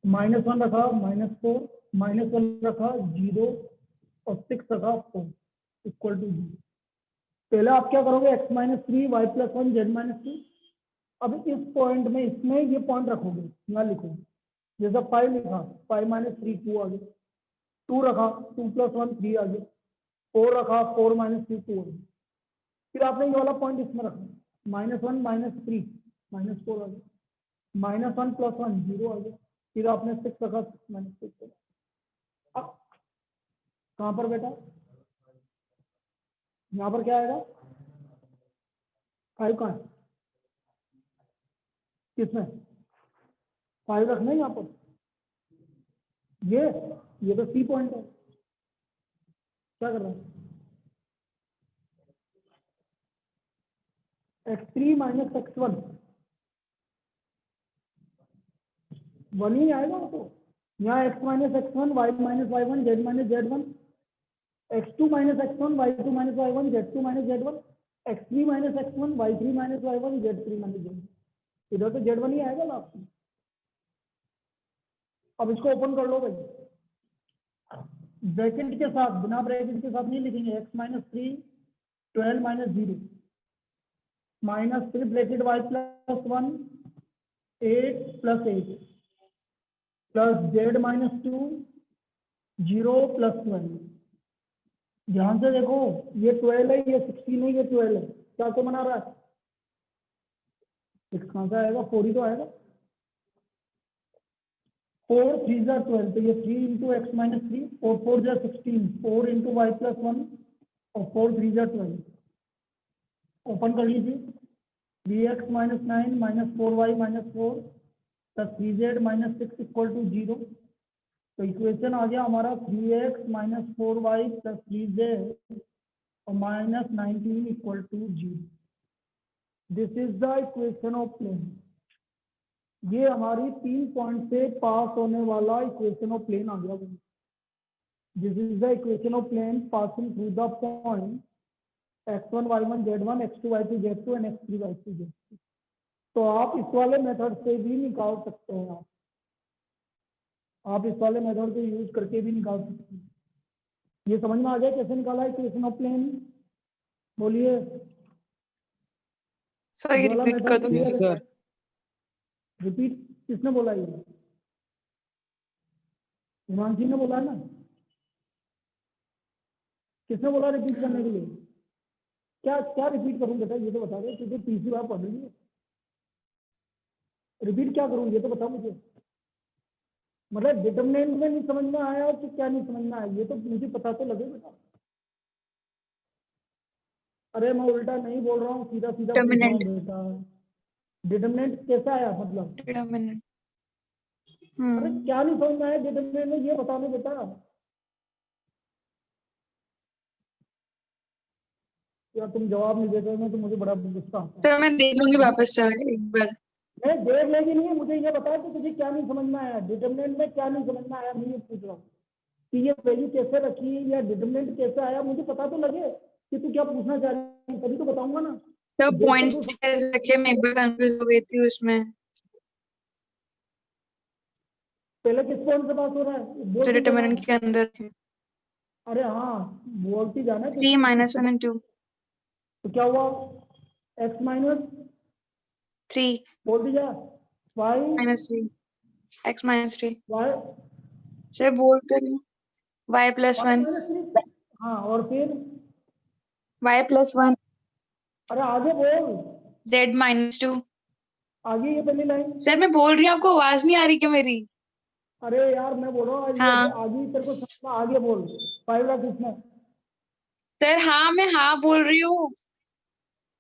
[SPEAKER 1] -1 रखा. -4 -1 रखा. 0 और 6 रखा. 4 इक्वल टू 0. पहले आप क्या करोगे. x -3 y +1 z -2. अब इस पॉइंट में इसमें ये पॉइंट रखोगे. यहाँ लिखोगे जैसा 5 लिखा. 5 - 3 2 आ गया. 2 रखा. 2 + 1 3 आ गया. 4 रखा, 4 माइनस 3 2। फिर आपने ये वाला पॉइंट इसमें रखना, -1 -3 -4 आ गया, -1 + 1 0 आ गया। फिर आपने 6 रखा, 6 - 6। अब कहाँ पर बेटा, यहाँ पर क्या आएगा, 5 कहाँ है, किसमें 5 रखना है यहाँ पर, ये तो सी पॉइंट है। क्या कर रहा है, x3 - x1 1 ही आएगा वो तो। यहाँ x - x1 y - y1 z - z1 x2 - x1 y2 - y1 z2 - z1 x3 - x1 y3 - y1 z3 - z1। इधर तो z1 ही आएगा लास्ट में। अब इसको ओपन कर लो भाई, ब्रैकेट के साथ, बिना ब्रैकेट के साथ नहीं लिखेंगे, x - 3 12 - 0 -3 bracket y + 1 8 + 8 plus z - 2 0 + 12। ध्यान से देखो, ये 12 है, ये 16 है, ये 12 है, क्या को बना रहा है, 6 कहाँ से आएगा, 4 ही तो आएगा। 4 3 = 12, तो ये 3 × x - 3 और 4 = 16, 4 × y + 1 और 4 3 = 12। ओपन कर लीजिए, 3x - 9 - 4y - 4 + 3z - 6 = 0। तो इक्वेशन आ गया हमारा 3x - 4y + 3z और -19 = 0। This is the equation of plane. ये हमारी 3 पॉइंट से पास होने वाला इक्वेशन ऑफ प्लेन आ गया। This is the equation of plane passing through the point x1 y1 z1 x2 y2 z2 and x3 y3 z3। तो आप इस वाले मेथड से भी निकाल सकते हैं, आप इस वाले मेथड को यूज करके भी निकाल सकते हैं। ये समझ में आ गया कैसे निकाला इक्वेशन ऑफ प्लेन, बोलिए।
[SPEAKER 4] सर ये
[SPEAKER 1] ये वाला
[SPEAKER 4] रिपीट
[SPEAKER 1] मेथड
[SPEAKER 4] कर दो।
[SPEAKER 1] क्लियर
[SPEAKER 2] यस
[SPEAKER 1] है?
[SPEAKER 2] सर।
[SPEAKER 1] रिपीट किसने बोला, ये हिमांशी ने बोला ना, किसने बोला रिपीट करने के लिए? क्या क्या रिपीट करूं बेटा, ये तो बता दो, क्योंकि तीसरी बार पढ़ रही है। रिपीट क्या करूं ये तो बताओ मुझे, मतलब डिटरमिनेंट में नहीं समझ में आया कि क्या नहीं समझ में आया, ये तो मुझे पता तो लगे बेटा। अरे मैं उल्टा नहीं बोल रहा हूँ, सीधा सीधा पूछ रहा हूँ
[SPEAKER 4] डिटरमिनेंट
[SPEAKER 1] बेटा। डिटरमिनेंट कैसा आया मतलब,
[SPEAKER 4] डिटरमिनेंट
[SPEAKER 1] अरे क्या नहीं समझ में आया डिटरमिनेंट में, ये बताओ बेटा। यार तुम जवाब नहीं देते हो तो मुझे बड़ा गुस्सा आता है।
[SPEAKER 4] सर मैं देख लूंगी वापस सर एक बार।
[SPEAKER 1] मैं देख लेगी नहीं, मुझे ये बता कि तुझे क्या नहीं समझ में आया, डिटरमिनेंट में क्या नहीं समझ में आया, मैं ये पूछ रहा हूँ कि ये वैल्यू कैसे रखी या डिटरमिनेंट कैसे आया, मुझे पता तो लगे कि तू क्या पूछना चाह रही है, तभी तो बताऊंगा ना।
[SPEAKER 4] सर
[SPEAKER 1] देख
[SPEAKER 4] पॉइंट
[SPEAKER 1] तो
[SPEAKER 4] रखे, मैं एक बार कंफ्यूज हो गई थी उसमें।
[SPEAKER 1] पहले किस पॉइंट से पास हो रहा है, बोल
[SPEAKER 4] जो
[SPEAKER 1] तो देना।
[SPEAKER 4] डिटरमिनेंट के अंदर थे
[SPEAKER 1] अरे हाँ, बोलती जाना।
[SPEAKER 4] 3 - 1 and 2
[SPEAKER 1] तो क्या हुआ, x माइनस
[SPEAKER 4] 3
[SPEAKER 1] बोल दीजिए, y
[SPEAKER 4] -3 x - 3
[SPEAKER 1] y
[SPEAKER 4] सर बोलते नहीं y + 1
[SPEAKER 1] 3। हाँ और फिर
[SPEAKER 4] y + 1
[SPEAKER 1] अरे आगे बोल,
[SPEAKER 4] z - 2।
[SPEAKER 1] आगे ये पहली लाइन।
[SPEAKER 4] सर मैं बोल रही हूँ, आपको आवाज नहीं आ रही क्या मेरी?
[SPEAKER 1] अरे यार मैं बोल रहा हूँ, ये
[SPEAKER 4] हाँ
[SPEAKER 1] आगे तेरे को समझना, आगे बोल 5 लाख इसमें।
[SPEAKER 4] सर, हाँ मैं हाँ बोल रही हूँ।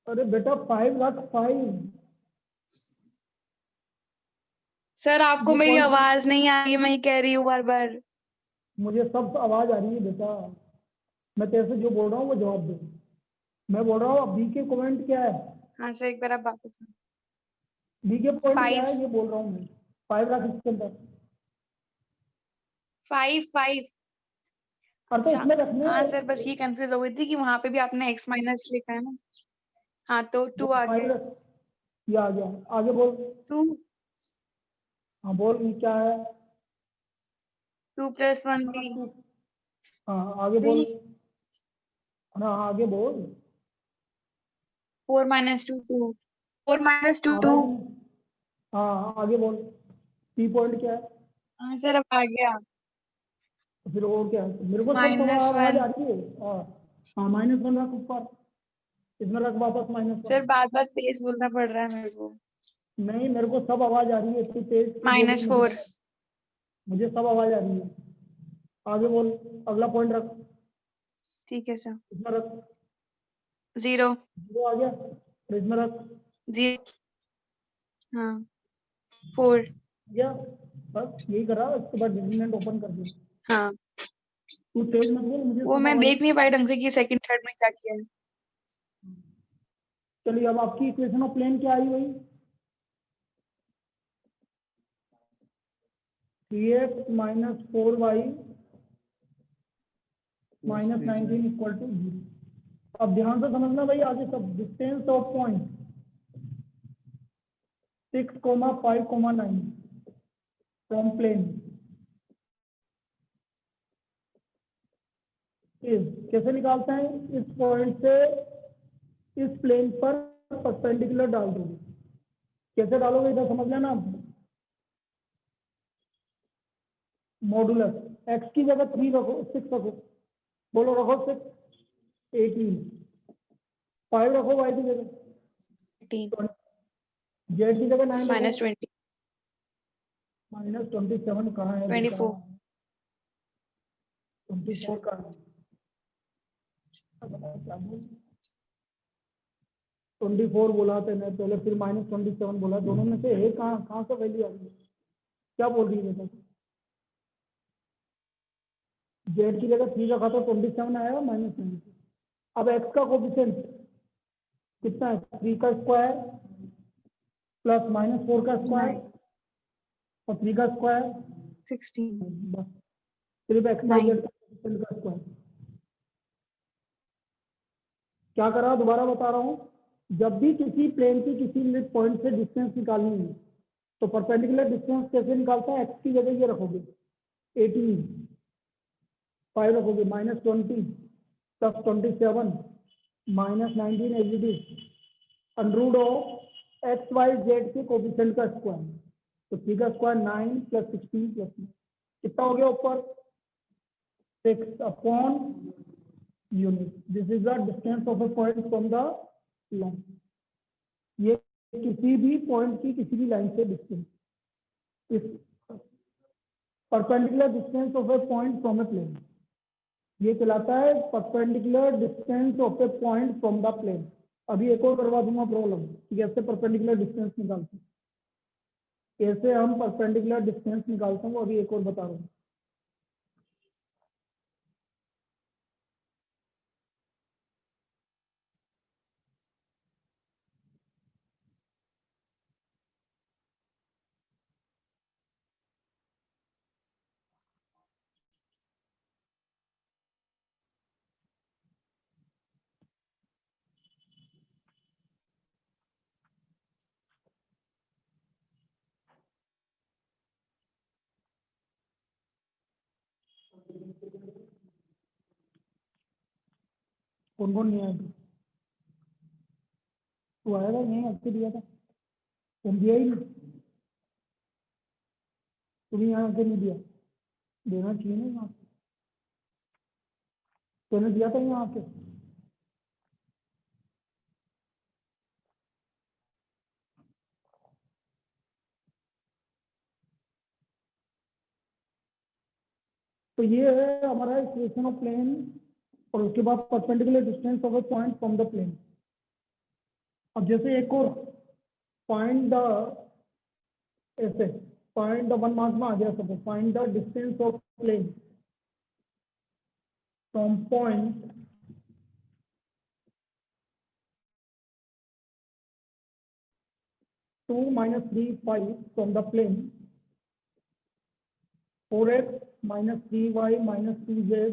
[SPEAKER 1] अरे बेटा 5 लाख 5,
[SPEAKER 4] सर आपको
[SPEAKER 1] ये
[SPEAKER 4] मेरी
[SPEAKER 1] पॉइंट
[SPEAKER 4] आवाज नहीं आ रही है, मैं ये कह रही हूँ बार बार।
[SPEAKER 1] मुझे सब आवाज आ रही है बेटा, मैं तेरे से जो बोल रहा हूँ वो जवाब दे। मैं बोल रहा हूँ बी के पॉइंट क्या है,
[SPEAKER 4] हाँ सर एक बार आप वापस।
[SPEAKER 1] बी के पॉइंट क्या
[SPEAKER 4] 5
[SPEAKER 1] है ये बोल रहा हूँ मैं। 5 लाख इसके अंदर,
[SPEAKER 4] 5
[SPEAKER 1] और तो
[SPEAKER 4] अच्छा
[SPEAKER 1] इसमें रखने
[SPEAKER 4] हाँ सर, बस ये कंफ्यूज हो गई थी कि वहां पे भी आपने x माइनस लिखा है ना। हाँ तो 2 आ गया।
[SPEAKER 1] ये आ गया, आगे बोल।
[SPEAKER 4] 2
[SPEAKER 1] हाँ बोल, ये क्या है।
[SPEAKER 4] 2 + 1 3
[SPEAKER 1] हाँ आगे बोल। हाँ आगे बोल।
[SPEAKER 4] 4 - 2 2 4 - 2
[SPEAKER 1] हाँ
[SPEAKER 4] 2।
[SPEAKER 1] भाई, हाँ आगे बोल, सी पॉइंट क्या है।
[SPEAKER 4] हाँ सर अब आ गया।
[SPEAKER 1] तो फिर और क्या है, मेरे को सब
[SPEAKER 4] -1
[SPEAKER 1] आवाज आ रही है। हाँ हाँ -1 रख ऊपर, इसमें रख वापस -1।
[SPEAKER 4] सर बार बार पेज बोलना पड़ रहा है मेरे को।
[SPEAKER 1] नहीं, मेरे को सब आवाज आ रही है, तू तेज से बोल रही है,
[SPEAKER 4] -4।
[SPEAKER 1] मुझे सब आवाज आ रही है। आगे बोल, अगला पॉइंट रख,
[SPEAKER 4] ठीक है सर।
[SPEAKER 1] इसमें रख,
[SPEAKER 4] 0
[SPEAKER 1] वो आ गया, और इसमें रख
[SPEAKER 4] 0। हाँ 4।
[SPEAKER 1] गया, बस यही करा, उसके बाद डिटरमिनेंट ओपन कर दिया।
[SPEAKER 4] हाँ
[SPEAKER 1] तू तेज मत बोल, मुझे
[SPEAKER 4] वो
[SPEAKER 1] सब
[SPEAKER 4] मैं
[SPEAKER 1] आवाज।
[SPEAKER 4] देख नहीं पाई ढंग से कि सेकंड थर्ड में क्या किया है।
[SPEAKER 1] चलिए, अब आपकी इक्वेशन ऑफ प्लेन क्या आई भाई? 3x - 4y - 19 equal to 0। अब ध्यान से समझना भाई, आगे सब distance of point 6, 5, 9 from plane is, कैसे निकालते हैं? इस पॉइंट से इस प्लेन पर परपेंडिकुलर डाल दोगे। कैसे डालोगे इधर समझ लेना आप। मॉडुलस x की जगह 3 रखो, 6 रखो, बोलो रखो 6, 18, 5 रखो y की जगह,
[SPEAKER 4] 18
[SPEAKER 1] z की जगह 9 रखो,
[SPEAKER 4] -20
[SPEAKER 1] -27 कहाँ है?
[SPEAKER 4] 24
[SPEAKER 1] 24 कहाँ है? 24 बोला तेने पहले, फिर -27 बोला, दोनों में से एक कहाँ कहाँ से वैल्यू आ रही है? क्या बोल रही है बेटा? z की जगह 3 रखा तो 27 आएगा -9। अब x का कोफिशिएंट कितना है? 3 का स्क्वायर प्लस -4 का स्क्वायर
[SPEAKER 4] 9
[SPEAKER 1] और 3 का स्क्वायर,
[SPEAKER 4] 16
[SPEAKER 1] बस सिर्फ x y
[SPEAKER 4] 9
[SPEAKER 1] z का कोफिशिएंट का स्क्वायर। क्या करा, दोबारा बता रहा हूँ, जब भी किसी प्लेन की किसी पॉइंट से डिस्टेंस निकालनी है तो परपेंडिकुलर डिस्टेंस कैसे निकालता है? x की जगह ये रखोगे 18, 5 रखोगे, -20 plus 27 -19 as it is, under root of X Y Z के कोफिशिएंट का स्क्वायर। तो 3 का स्क्वायर 9 प्लस 16 प्लस 9 कितना हो गया ऊपर? 6 upon unit. This is the distance of a point from the line. ये किसी भी पॉइंट की किसी भी लाइन से डिस्टेंस, इस perpendicular distance of a point from a plane, ये कहलाता है perpendicular distance of a point from the plane. अभी एक और करवा दूंगा प्रॉब्लम कि कैसे परपेंडिकुलर डिस्टेंस निकालते हैं, कैसे हम परपेंडिकुलर डिस्टेंस निकालते हैं, वो अभी एक और बता रहा हूँ। कौन कौन नहीं आया? तू आया था नहीं? आपको दिया था, तुम दिया ही नहीं, तुम्हें यहाँ से नहीं दिया, देना चाहिए ना यहाँ से, तूने दिया था यहाँ पे। तो ये है हमारा इक्वेशन ऑफ प्लेन, और उसके बाद perpendicular distance of a point from the plane. अब जैसे एक और फाइंड द, ऐसे फाइंड द 1 मार्क्स में आ गया सब, find the distance of plane from point to -3, 5 from the plane 4x - 3y - 2z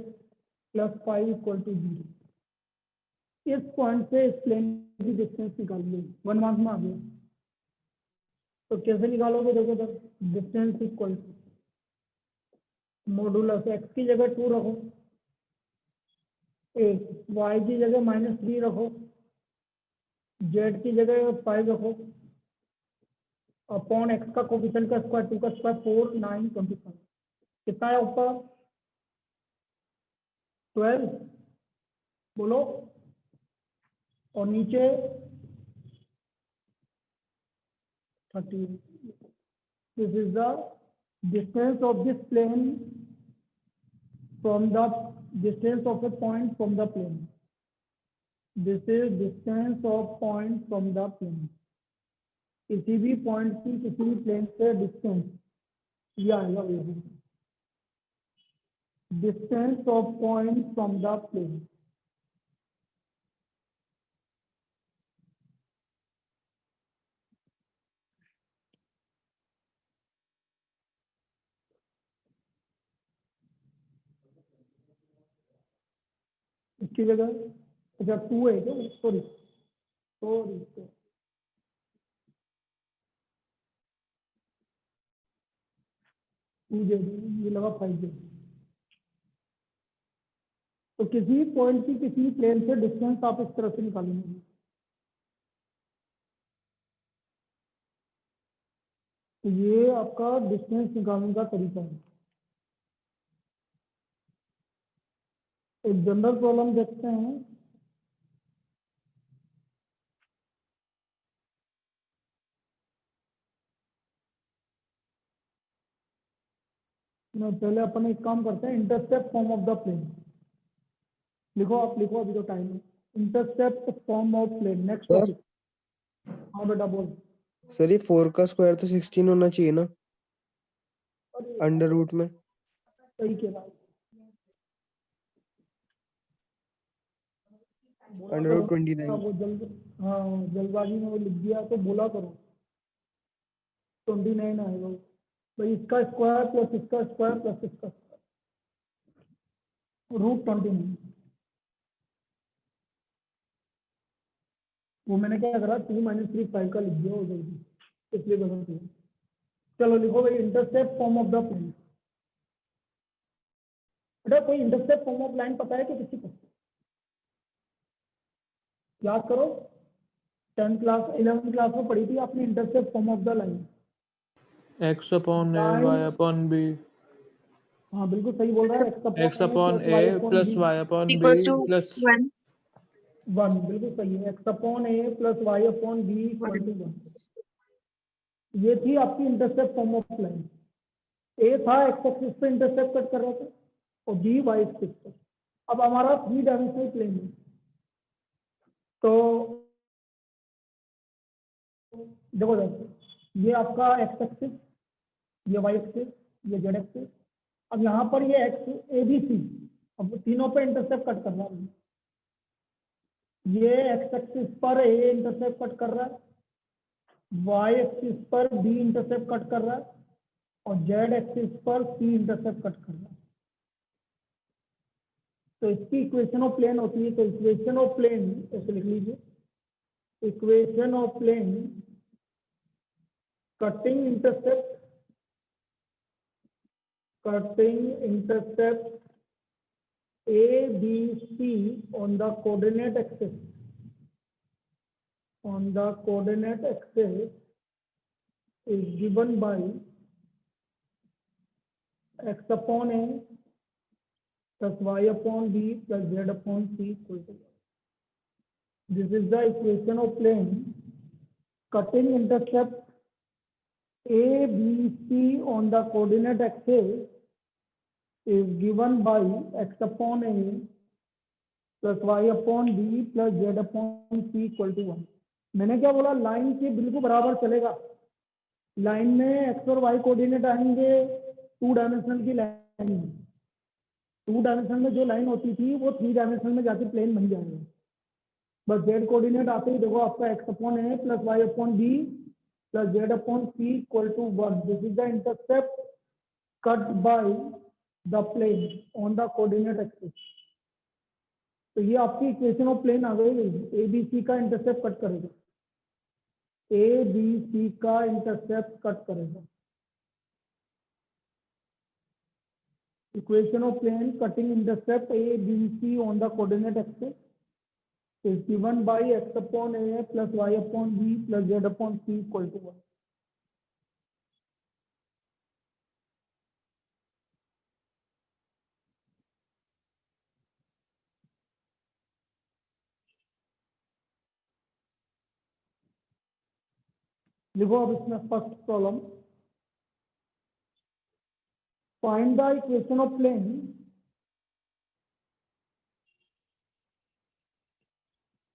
[SPEAKER 1] plus 5 equal to 0। इस पॉइंट से इस प्लेन की डिस्टेंस निकालिए, 1 मार्क्स में आ गया। तो कैसे निकालोगे? देखो तो distance equal to modulus x की जगह 2 रखो, y की जगह -3 रखो, z की जगह 5 रखो, अपॉन x का कोफिशिएंट का स्क्वायर, 2 का स्क्वायर 4, 9, 25। कितना है ऊपर? 12, बोलो। और नीचे 30। This is the distance of this plane from the distance of a point from the plane. This is distance of point from the plane. किसी भी पॉइंट की किसी भी प्लेन से डिस्टेंस ये आएगा, distance of point from the plane. इसकी जगह अच्छा 2 है क्या? सॉरी सॉरी, ये लगा 5 तो किसी पॉइंट की किसी प्लेन से डिस्टेंस आप इस तरह से निकालेंगे। तो ये आपका डिस्टेंस निकालने का तरीका है। एक जनरल प्रॉब्लम देखते हैं। पहले अपन एक काम करते हैं, intercept form of the plane लिखो। आप लिखो, अभी तो टाइम है। Intercept form of plane. Next
[SPEAKER 2] sir
[SPEAKER 1] topic. हाँ बेटा बोल।
[SPEAKER 2] सर ये 4 का स्क्वायर तो 16 होना चाहिए ना अंडर रूट में।
[SPEAKER 1] सही कह रहा है। बोला
[SPEAKER 2] अंडर
[SPEAKER 1] करो
[SPEAKER 2] रूट 29।
[SPEAKER 1] वो जल्द, हाँ जल्दबाजी में वो लिख दिया तो बोला करो। 29 आएगा भाई। इसका स्क्वायर प्लस इसका स्क्वायर प्लस इसका स्क्वायर रूट 29। वो मैंने क्या करा 2 - 3 5 का लिख दिया हो जल्दी, इसलिए गलत हुआ। चलो लिखो भाई, intercept form of the plane. बेटा कोई इंटरसेप्ट फॉर्म ऑफ लाइन पता है कि किसी को? याद करो, 10th क्लास 11th क्लास में पढ़ी थी आपने intercept form of the line.
[SPEAKER 7] x upon a y upon b
[SPEAKER 1] हाँ बिल्कुल सही बोल रहा है।
[SPEAKER 7] x upon a plus y upon b
[SPEAKER 4] equals to
[SPEAKER 7] plus
[SPEAKER 4] 1
[SPEAKER 1] 1 बिल्कुल सही है। x upon A plus Y upon B equal to 1। ये थी आपकी intercept form of line. A था एक्स एक्सिस पे इंटरसेप्ट कट कर रहा था और बी वाई एक्सिस पे। अब हमारा 3 डायमेंशनल प्लेन है, तो देखो ये आपका एक्स एक्सिस, ये वाई एक्सिस, ये जेड एक्सिस। अब यहाँ पर ये एक्स ए बी सी, अब तीनों पे इंटरसेप्ट कट कर रहा है। ये एक्स एक्सिस पर ए इंटरसेप्ट कट कर रहा है, वाई एक्सिस पर बी इंटरसेप्ट कट कर रहा है और जेड एक्सिस पर सी इंटरसेप्ट कट कर रहा है। तो इसकी इक्वेशन ऑफ प्लेन होती है। तो इक्वेशन ऑफ प्लेन ऐसे लिख लीजिए, equation of plane cutting intercept A, B, C on the coordinate axis, is given by x upon A plus y upon B plus z upon C equal to 1. This is the equation of plane cutting intercept A, B, C on the coordinate axis is given by x upon A plus y upon B plus z upon C equal to 1. मैंने क्या बोला? लाइन के बिल्कुल बराबर चलेगा। लाइन में x और y कोऑर्डिनेट आएंगे 2 डायमेंशनल की लाइन में। 2 डायमेंशनल में जो लाइन होती थी वो 3 डायमेंशनल में जाके प्लेन बन जाएगा। बस z कोऑर्डिनेट आते ही देखो आपका x upon A plus y upon B plus z upon C equal to 1। This is the intercept cut by the plane on the coordinate axis. तो ये आपकी इक्वेशन ऑफ प्लेन आ गई। ए बी सी का इंटरसेप्ट कट करेगा, ए बी सी का इंटरसेप्ट कट करेगा। Equation of plane cutting intercept A B C on the coordinate axis is given by x upon a plus y upon b plus z upon c equal to 1. लिखो अब इसमें first problem, find the equation of plane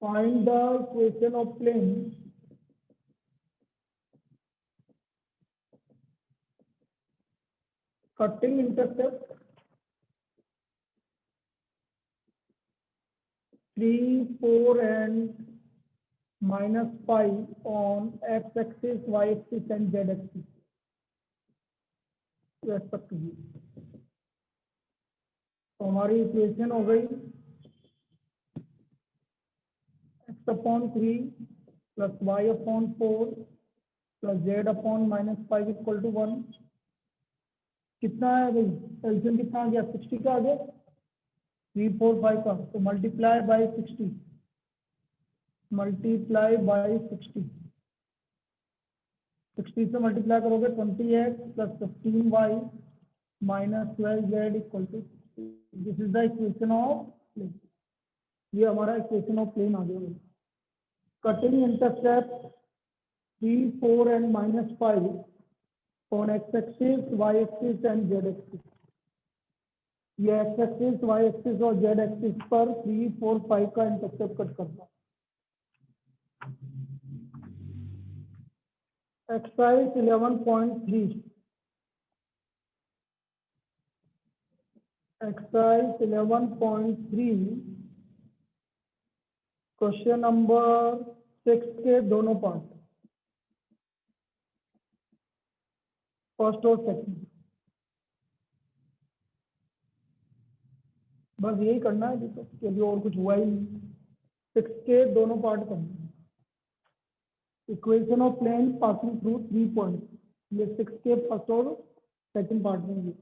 [SPEAKER 1] find the equation of plane cutting intercept 3, 4 and -5 on x-axis, y-axis and z-axis respectively. तो हमारी इक्वेशन हो गई x/3 plus y/4 plus z/-5 equal to 1। कितना है भाई, एलसीएम कितना आ गया, 60 का आ गया, 3, 4, 5 का, तो मल्टीप्लाई बाय 60, मल्टीप्लाई बाय 60, 60 से मल्टीप्लाई करोगे 20x plus 15y minus 12z equal to, this is the equation of plane. ये हमारा इक्वेशन ऑफ प्लेन आ गया। Cutting intercept 3, 4 and -5 on x-axis, y-axis and z-axis। ये x-axis, y-axis और z-axis पर 3, 4, 5 का इंटरसेप्ट कट करता है। एक्सरसाइज 11.3, एक्सरसाइज 11.3 क्वेश्चन नंबर 6 के दोनों पार्ट, फर्स्ट और सेकंड, बस यही करना है तो क्योंकि और कुछ हुआ ही नहीं। 6 के दोनों पार्ट करना है। Equation of plane passing through 3 point, ये 6 के फर्स्ट और सेकंड पार्ट में।